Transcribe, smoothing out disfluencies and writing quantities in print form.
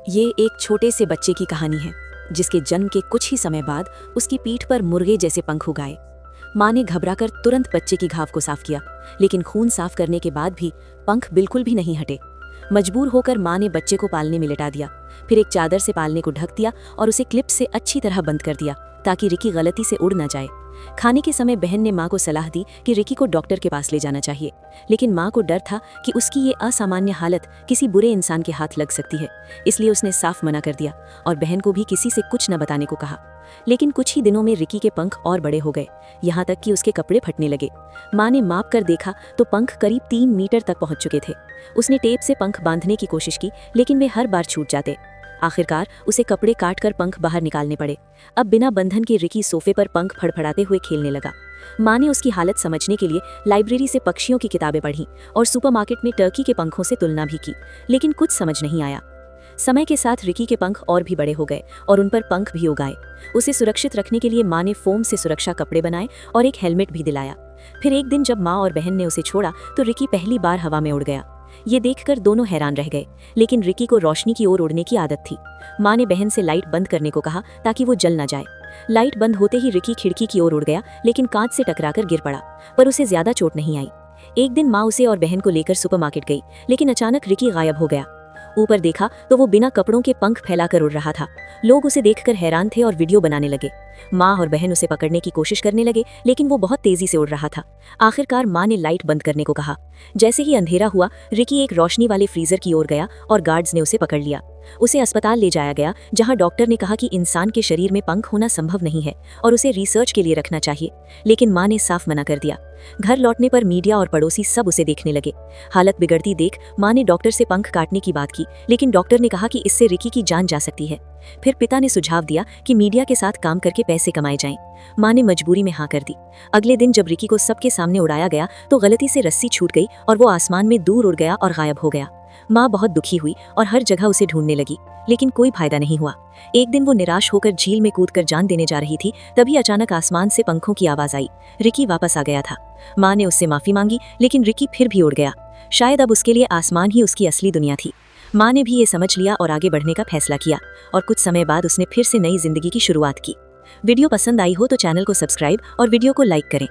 ये एक छोटे से बच्चे की कहानी है जिसके जन्म के कुछ ही समय बाद उसकी पीठ पर मुर्गे जैसे पंख उग आए। माँ ने घबराकर तुरंत बच्चे की घाव को साफ किया, लेकिन खून साफ करने के बाद भी पंख बिल्कुल भी नहीं हटे। मजबूर होकर माँ ने बच्चे को पालने में लिटा दिया, फिर एक चादर से पालने को ढक दिया और उसे क्लिप से अच्छी तरह बंद कर दिया ताकि रिकी गलती से उड़ न जाए। खाने के समय बहन ने माँ को सलाह दी कि रिकी को डॉक्टर के पास ले जाना चाहिए, लेकिन माँ को डर था कि उसकी ये असामान्य हालत किसी बुरे इंसान के हाथ लग सकती है, इसलिए उसने साफ मना कर दिया और बहन को भी किसी से कुछ न बताने को कहा। लेकिन कुछ ही दिनों में रिकी के पंख और बड़े हो गए, यहाँ तक कि उसके कपड़े फटने लगे। माँ ने माप कर देखा तो पंख करीब 3 मीटर तक पहुँच चुके थे। उसने टेप से पंख बांधने की कोशिश की, लेकिन वे हर बार छूट जाते। आखिरकार उसे कपड़े काटकर पंख बाहर निकालने पड़े। अब बिना बंधन के रिकी सोफे पर पंख फड़फड़ाते हुए खेलने लगा। माँ ने उसकी हालत समझने के लिए लाइब्रेरी से पक्षियों की किताबें पढ़ी और सुपरमार्केट में टर्की के पंखों से तुलना भी की, लेकिन कुछ समझ नहीं आया। समय के साथ रिकी के पंख और भी बड़े हो गए और उन पर पंख भी उग आए। उसे सुरक्षित रखने के लिए माँ ने फोम से सुरक्षा कपड़े बनाए और एक हेलमेट भी दिलाया। फिर एक दिन जब माँ और बहन ने उसे छोड़ा तो रिकी पहली बार हवा में उड़ गया। ये देखकर दोनों हैरान रह गए, लेकिन रिकी को रोशनी की ओर उड़ने की आदत थी। माँ ने बहन से लाइट बंद करने को कहा ताकि वो जल न जाए। लाइट बंद होते ही रिकी खिड़की की ओर उड़ गया, लेकिन कांच से टकराकर गिर पड़ा, पर उसे ज्यादा चोट नहीं आई। एक दिन माँ उसे और बहन को लेकर सुपरमार्केट गई, लेकिन अचानक रिकी गायब हो गया। ऊपर देखा तो वो बिना कपड़ों के पंख फैलाकर उड़ रहा था। लोग उसे देखकर हैरान थे और वीडियो बनाने लगे। माँ और बहन उसे पकड़ने की कोशिश करने लगे, लेकिन वो बहुत तेजी से उड़ रहा था। आखिरकार माँ ने लाइट बंद करने को कहा। जैसे ही अंधेरा हुआ, रिकी एक रोशनी वाले फ्रीजर की ओर गया और गार्ड्स ने उसे पकड़ लिया। उसे अस्पताल ले जाया गया, जहां डॉक्टर ने कहा कि इंसान के शरीर में पंख होना संभव नहीं है और उसे रिसर्च के लिए रखना चाहिए, लेकिन माँ ने साफ मना कर दिया। घर लौटने पर मीडिया और पड़ोसी सब उसे देखने लगे। हालत बिगड़ती देख माँ ने डॉक्टर से पंख काटने की बात की, लेकिन डॉक्टर ने कहा कि इससे रिकी की जान जा सकती है। फिर पिता ने सुझाव दिया कि मीडिया के साथ काम करके पैसे कमाए जाएं। माँ ने मजबूरी में हाँ कर दी। अगले दिन जब रिकी को सबके सामने उड़ाया गया तो गलती से रस्सी छूट गई और वो आसमान में दूर उड़ गया और गायब हो गया। माँ बहुत दुखी हुई और हर जगह उसे ढूंढने लगी, लेकिन कोई फायदा नहीं हुआ। एक दिन वो निराश होकर झील में कूदकर जान देने जा रही थी, तभी अचानक आसमान से पंखों की आवाज आई। रिकी वापस आ गया था। माँ ने उससे माफी मांगी, लेकिन रिकी फिर भी उड़ गया। शायद अब उसके लिए आसमान ही उसकी असली दुनिया थी। माँ ने भी ये समझ लिया और आगे बढ़ने का फैसला किया, और कुछ समय बाद उसने फिर से नई जिंदगी की शुरुआत की। वीडियो पसंद आई हो तो चैनल को सब्सक्राइब और वीडियो को लाइक करें।